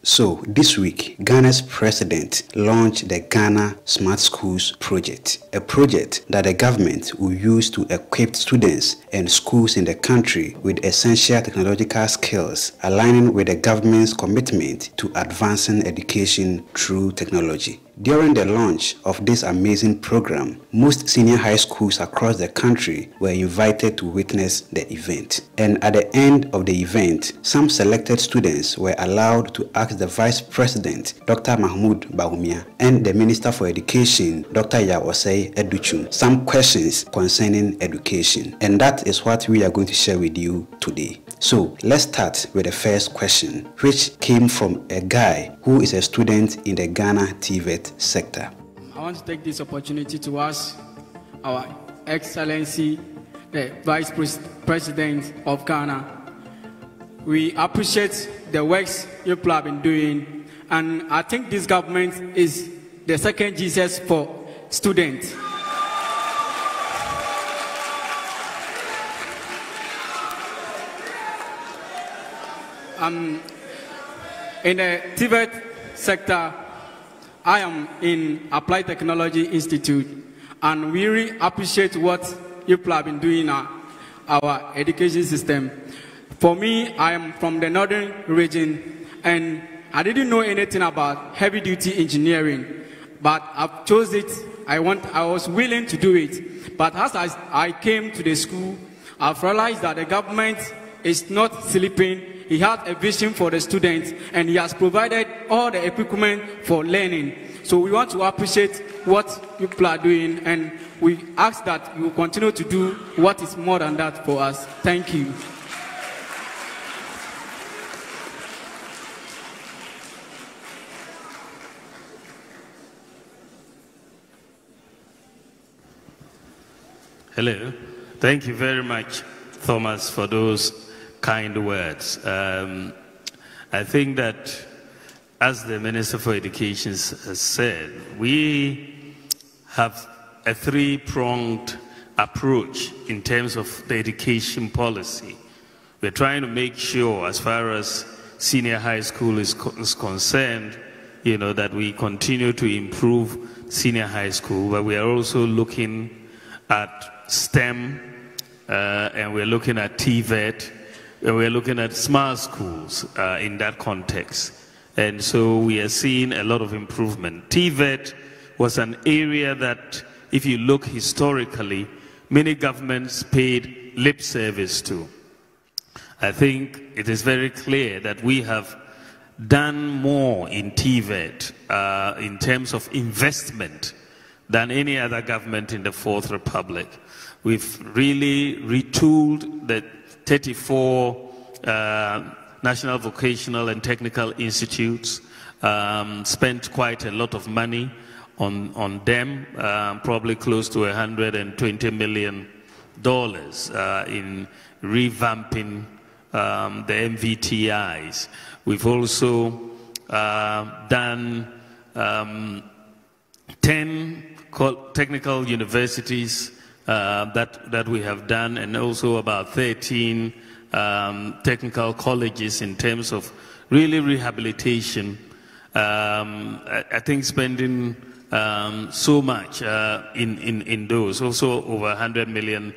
So, this week, Ghana's president launched the Ghana Smart Schools project, a project that the government will use to equip students and schools in the country with essential technological skills, aligning with the government's commitment to advancing education through technology. During the launch of this amazing program, most senior high schools across the country were invited to witness the event. And at the end of the event, some selected students were allowed to ask the Vice President, Dr. Mahmoud Bawumia, and the Minister for Education, Dr. Yawosei Educhum, some questions concerning education. And that is what we are going to share with you today. So let's start with the first question, which came from a guy who is a student in the Ghana TVET sector. I want to take this opportunity to ask our Excellency, the Vice President of Ghana. We appreciate the works you people have been doing, and I think this government is the second Jesus for students. In the TVET sector, I am in Applied Technology Institute, and we really appreciate what you people have been doing in our education system. For me, I am from the northern region, and I didn't know anything about heavy-duty engineering, but I've chose it. I was willing to do it. But as I came to the school, I've realized that the government is not sleeping. He has a vision for the students, and he has provided all the equipment for learning. So we want to appreciate what you people are doing, and we ask that you will continue to do what is more than that for us. Thank you. Hello. Thank you very much, Thomas, for those kind words. I think that, as the Minister for Education has said, we have a three-pronged approach in terms of the education policy. We're trying to make sure, as far as senior high school is concerned, that we continue to improve senior high school, but we are also looking at STEM, and we're looking at TVET, and we're looking at smart schools in that context. And so we are seeing a lot of improvement. TVET was an area that, if you look historically, many governments paid lip service to. I think it is very clear that we have done more in TVET in terms of investment than any other government in the Fourth Republic. We've really retooled the 34 National Vocational and Technical Institutes, spent quite a lot of money on them, probably close to $120 million in revamping the MVTIs. We've also done 10 technical universities that we have done, and also about 13 technical colleges in terms of really rehabilitation. I think spending so much in those, also over $100 million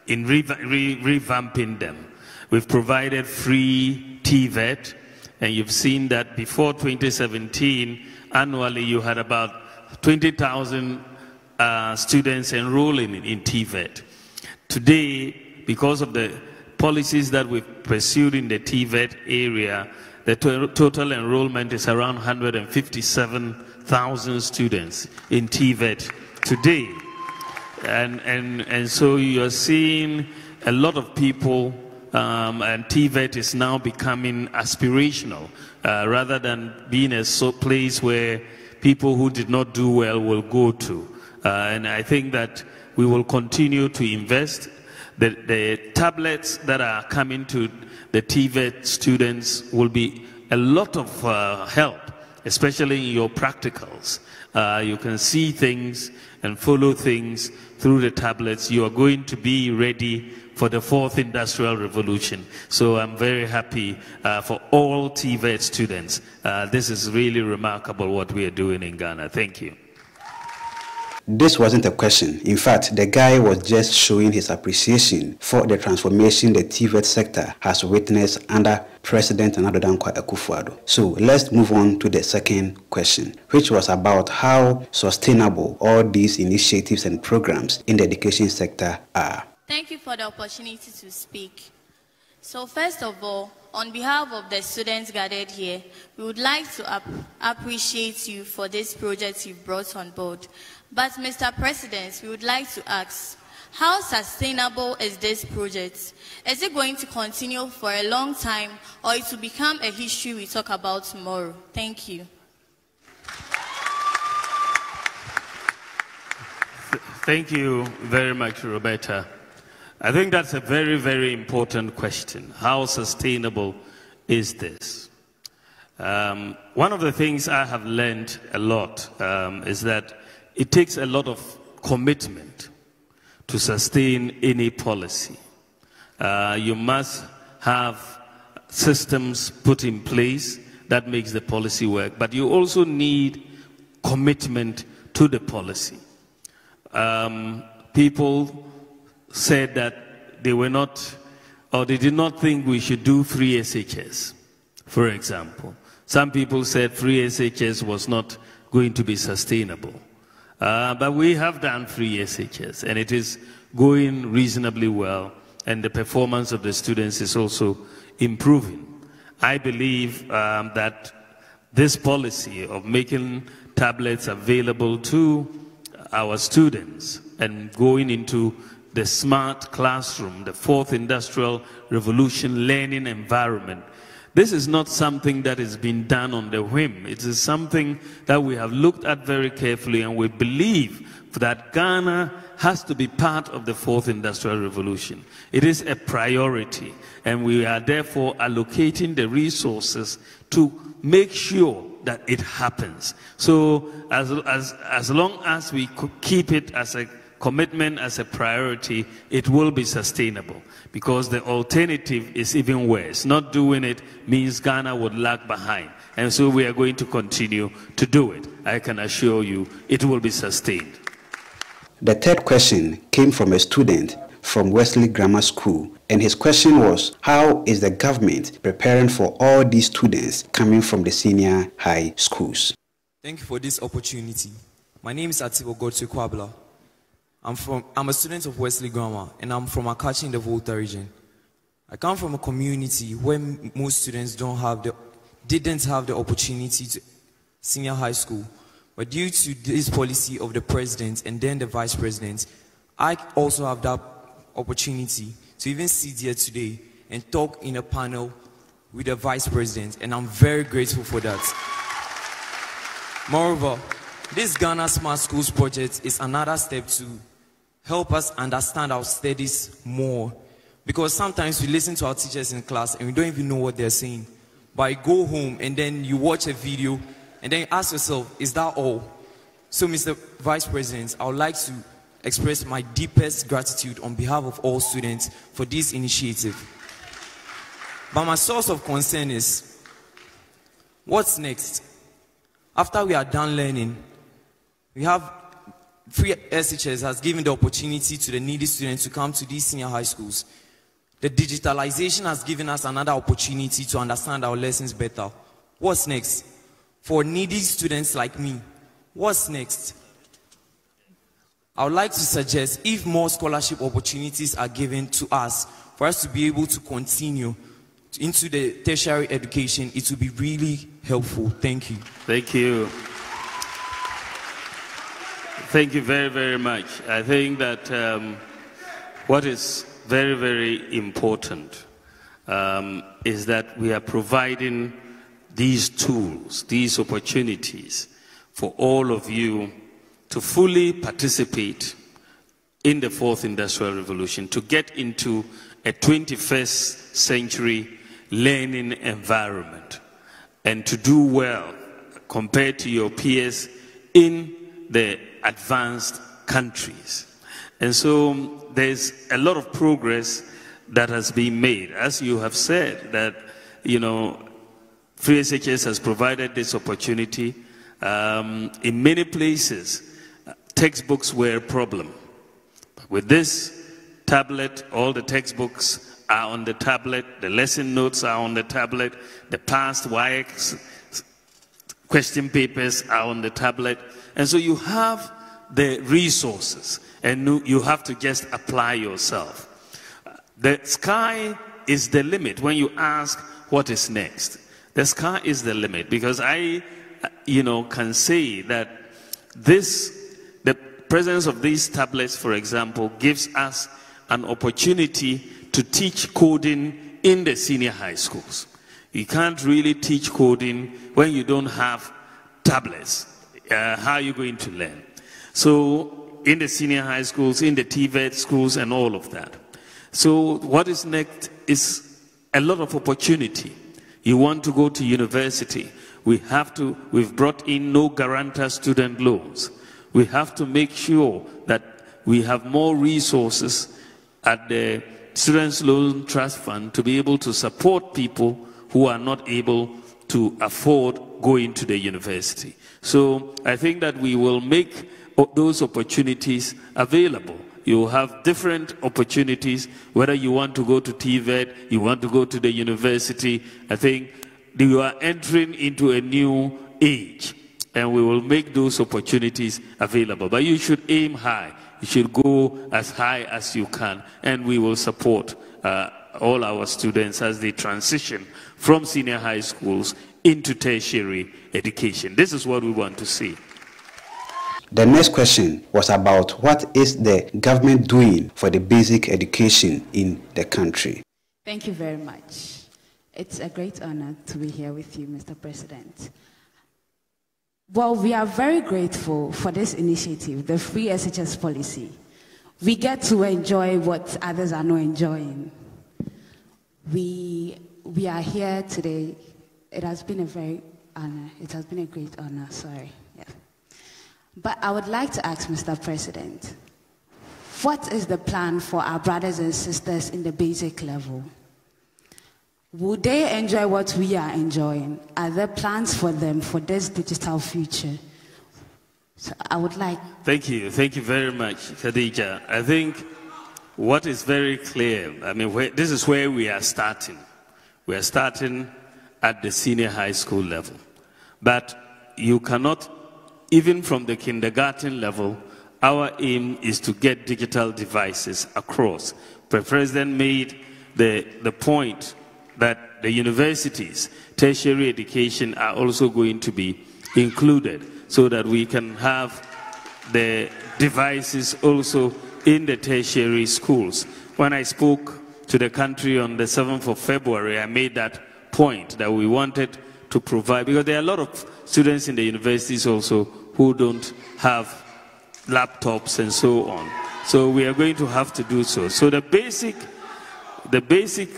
in revamping them. We've provided free TVET, and you've seen that before 2017, annually you had about 20,000 students enrolling in TVET. Today, because of the policies that we've pursued in the TVET area, the total enrollment is around 157,000 students in TVET today. And so you're seeing a lot of people, and TVET is now becoming aspirational, rather than being a place where people who did not do well will go to. And I think that we will continue to invest. The tablets that are coming to the TVET students will be a lot of help especially in your practicals. You can see things and follow things through the tablets. You are going to be ready for the fourth industrial revolution. So I'm very happy for all TVET students. This is really remarkable what we are doing in Ghana. Thank you. This wasn't a question. In fact, the guy was just showing his appreciation for the transformation the TVET sector has witnessed under President Nana Addo Dankwa Akufo-Addo. So let's move on to the second question, which was about how sustainable all these initiatives and programs in the education sector are. Thank you for the opportunity to speak. So first of all, on behalf of the students gathered here, we would like to appreciate you for this project you've brought on board. But Mr. President, we would like to ask, how sustainable is this project? Is it going to continue for a long time, or it will become a history we talk about tomorrow? Thank you. Thank you very much, Roberta. I think that's a very, very important question. How sustainable is this? One of the things I have learned a lot is that it takes a lot of commitment to sustain any policy. You must have systems put in place that makes the policy work, but you also need commitment to the policy. People said that they were not, or they did not think we should do free SHS, for example. Some people said free SHS was not going to be sustainable. But we have done free SHS, and it is going reasonably well, and the performance of the students is also improving. I believe that this policy of making tablets available to our students and going into the smart classroom, the fourth industrial revolution learning environment, this is not something that is being done on the whim. It is something that we have looked at very carefully, and we believe that Ghana has to be part of the fourth industrial revolution. It is a priority, and we are therefore allocating the resources to make sure that it happens. So as long as we keep it as a commitment, as a priority, it will be sustainable, because the alternative is even worse. Not doing it means Ghana would lag behind, and so we are going to continue to do it. I can assure you it will be sustained. The third question came from a student from Wesley Grammar School, and his question was, how is the government preparing for all these students coming from the senior high schools? Thank you for this opportunity. My name is Atibo Godse Kwabla. I'm a student of Wesley Grammar, and I'm from Akachi in the Volta region. I come from a community where most students didn't have the opportunity to senior high school. But due to this policy of the president and then the vice president, I also have that opportunity to even sit here today and talk in a panel with the vice president, and I'm very grateful for that. Moreover, this Ghana Smart Schools project is another step to help us understand our studies more, because sometimes we listen to our teachers in class and we don't even know what they're saying. But you go home and then you watch a video and then you ask yourself, is that all? So Mr. Vice President, I would like to express my deepest gratitude on behalf of all students for this initiative. But my source of concern is, what's next? After we are done learning, we have free SHS has given the opportunity to the needy students to come to these senior high schools. The digitalization has given us another opportunity to understand our lessons better. What's next? For needy students like me, what's next? I would like to suggest, if more scholarship opportunities are given to us, for us to be able to continue into the tertiary education, it will be really helpful. Thank you. Thank you. Thank you very, very much. I think that what is very, very important is that we are providing these tools, these opportunities for all of you to fully participate in the fourth industrial revolution, to get into a 21st century learning environment and to do well compared to your peers in the advanced countries. And so there's a lot of progress that has been made. As you have said, that, Free SHS has provided this opportunity. In many places, textbooks were a problem. With this tablet, all the textbooks are on the tablet, the lesson notes are on the tablet, the past WIEX question papers are on the tablet. And so you have the resources, and you have to just apply yourself. The sky is the limit when you ask what is next. The sky is the limit, because I, can say that the presence of these tablets, for example, gives us an opportunity to teach coding in the senior high schools. You can't really teach coding when you don't have tablets. How are you going to learn? So in the senior high schools, in the TVET schools, and all of that. So what is next is a lot of opportunity. You want to go to university, we've brought in no guarantor student loans. We have to make sure that we have more resources at the Students' Loan Trust Fund to be able to support people who are not able to afford going to the university. So I think that we will make those opportunities available. You have different opportunities, whether you want to go to TVET, you want to go to the university. I think you are entering into a new age, and we will make those opportunities available. But you should aim high. You should go as high as you can, and we will support all our students as they transition from senior high schools into tertiary education. This is what we want to see. The next question was about what is the government doing for the basic education in the country. Thank you very much. It's a great honor to be here with you, Mr. President. Well, we are very grateful for this initiative, the Free SHS policy. We get to enjoy what others are not enjoying. We are here today. It has been a very honor. It has been a great honor, sorry. Yeah. But I would like to ask Mr. President, what is the plan for our brothers and sisters in the basic level? Would they enjoy what we are enjoying? Are there plans for them for this digital future? So I would like... Thank you very much, Khadija. I think what is very clear, this is where we are starting. We are starting at the senior high school level. But you cannot, even from the kindergarten level, our aim is to get digital devices across. The President made the point that the universities, tertiary education are also going to be included so that we can have the devices also in the tertiary schools. When I spoke to the country on the 7th of February, I made that point that we wanted to provide, because there are a lot of students in the universities also who don't have laptops and so on. So we are going to have to do so. So the basic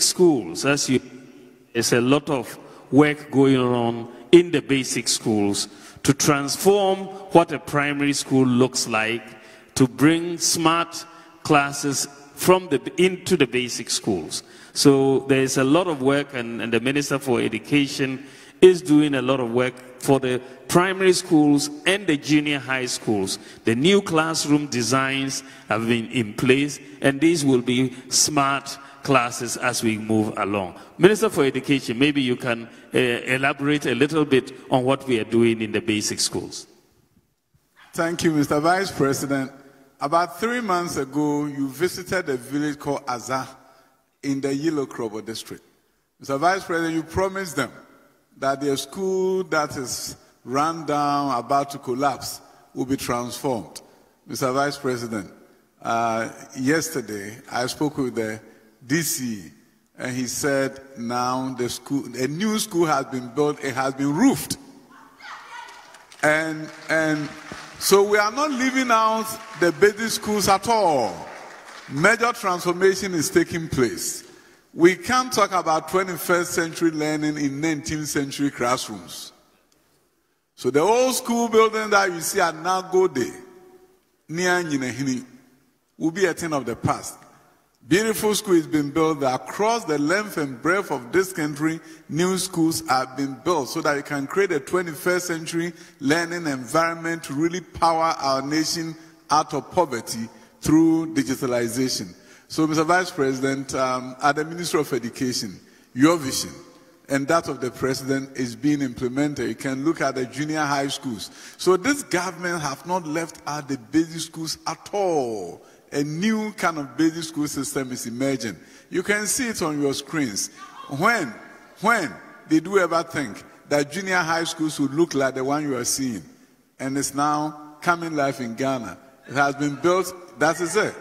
schools, there's a lot of work going on in the basic schools to transform what a primary school looks like, to bring smart classes into the basic schools. So there's a lot of work, and the Minister for Education is doing a lot of work for the primary schools and the junior high schools. The new classroom designs have been in place, and these will be smart classes as we move along. Minister for Education, maybe you can elaborate a little bit on what we are doing in the basic schools. Thank you, Mr. Vice President. About 3 months ago, you visited a village called Azah in the Yellow Krobo district. Mr. Vice President, you promised them that their school that is run down, about to collapse, will be transformed. Mr. Vice President, yesterday I spoke with the DC, and he said now a new school has been built, it has been roofed. And so we are not leaving out the basic schools at all. Major transformation is taking place. We can't talk about 21st century learning in 19th century classrooms. So the old school building that you see at Nagode, near Nyinehini, will be a thing of the past. Beautiful school has been built across the length and breadth of this country. New schools have been built so that you can create a 21st century learning environment to really power our nation out of poverty through digitalization. So, Mr. Vice President, at the Ministry of Education, your vision and that of the President is being implemented. You can look at the junior high schools. So this government have not left out the basic schools at all. A new kind of basic school system is emerging. You can see it on your screens. When did you ever think that junior high schools would look like the one you are seeing? And it's now coming live in Ghana. It has been built, that is it.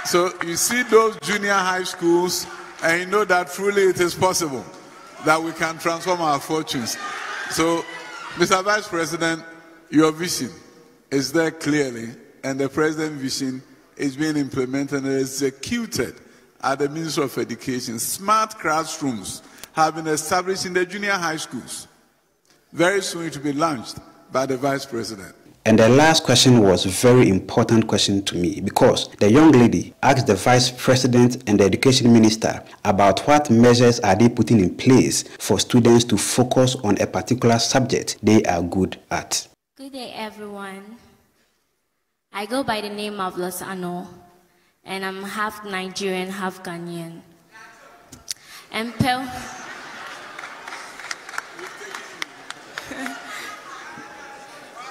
So you see those junior high schools, and you know that truly it is possible that we can transform our fortunes. So, Mr. Vice President, your vision is there clearly, and the President's vision is being implemented and executed at the Ministry of Education. Smart classrooms have been established in the junior high schools. Very soon it will be launched by the Vice President. And the last question was a very important question to me, because the young lady asked the Vice President and the Education Minister about what measures are they putting in place for students to focus on a particular subject they are good at. Good day, everyone. I go by the name of Losano, and I'm half Nigerian, half Ghanaian. And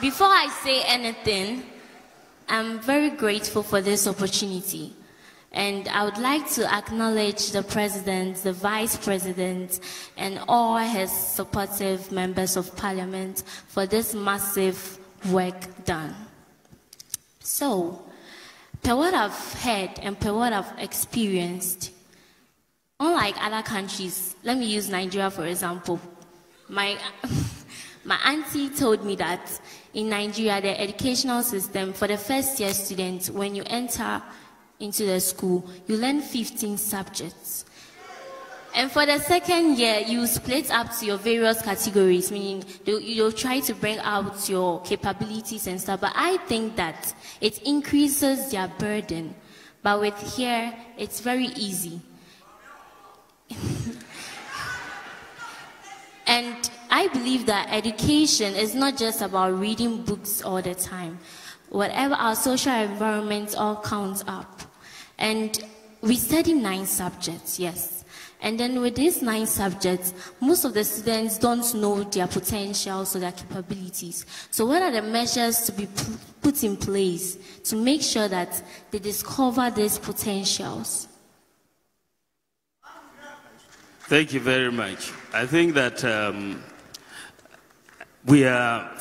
before I say anything, I'm very grateful for this opportunity. And I would like to acknowledge the President, the Vice President, and all his supportive members of Parliament for this massive work done. So, per what I've heard and per what I've experienced, unlike other countries, let me use Nigeria for example. My auntie told me that in Nigeria, the educational system, for the first year students, when you enter into the school, you learn 15 subjects. And for the second year, you split up to your various categories, meaning you'll try to bring out your capabilities and stuff. But I think that it increases their burden. But with here, it's very easy. And I believe that education is not just about reading books all the time. Whatever our social environment all counts up. And we study 9 subjects, yes. And then with these 9 subjects, most of the students don't know their potentials or their capabilities. So what are the measures to be put in place to make sure that they discover these potentials? Thank you very much. I think that we are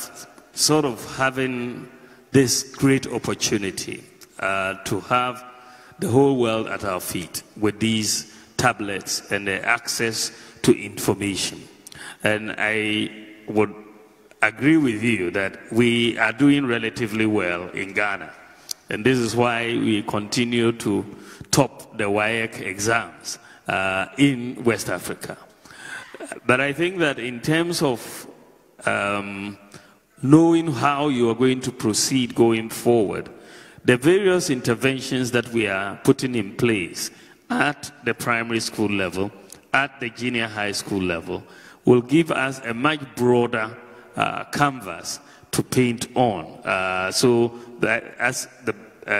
sort of having this great opportunity to have the whole world at our feet with these tablets and the access to information. And I would agree with you that we are doing relatively well in Ghana. And this is why we continue to top the WAEC exams in West Africa. But I think that in terms of knowing how you are going to proceed going forward, the various interventions that we are putting in place at the primary school level, at the junior high school level, will give us a much broader canvas to paint on. So that, as the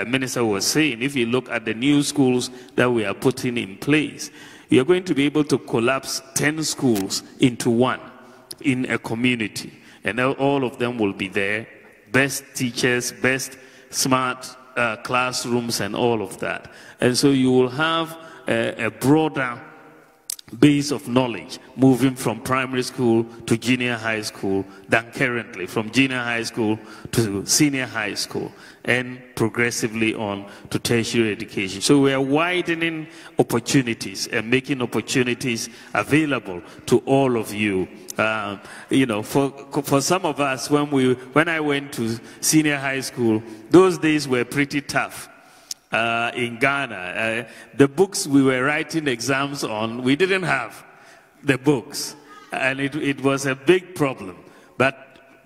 Minister was saying, if you look at the new schools that we are putting in place, you're going to be able to collapse 10 schools into one in a community. And all of them will be there. Best teachers, best smart classrooms and all of that. And so you will have a broader base of knowledge moving from primary school to junior high school than currently, from junior high school to senior high school, and progressively on to tertiary education. So we are widening opportunities and making opportunities available to all of you. You know, for some of us, when I went to senior high school, those days were pretty tough. In Ghana, the books we were writing exams on, we didn't have the books, and it was a big problem. But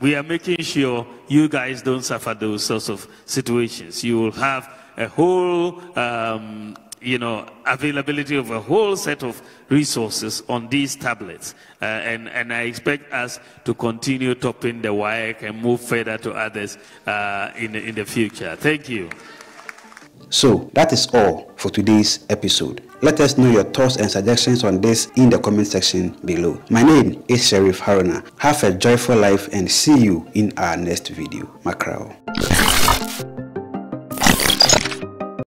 we are making sure you guys don't suffer those sorts of situations. You will have a whole, availability of a whole set of resources on these tablets. And I expect us to continue topping the WAEC and move further to others in the future. Thank you. So that is all for today's episode. Let us know your thoughts and suggestions on this in the comment section below. My name is Sheriff Haruna. Have a joyful life and see you in our next video. Makrao.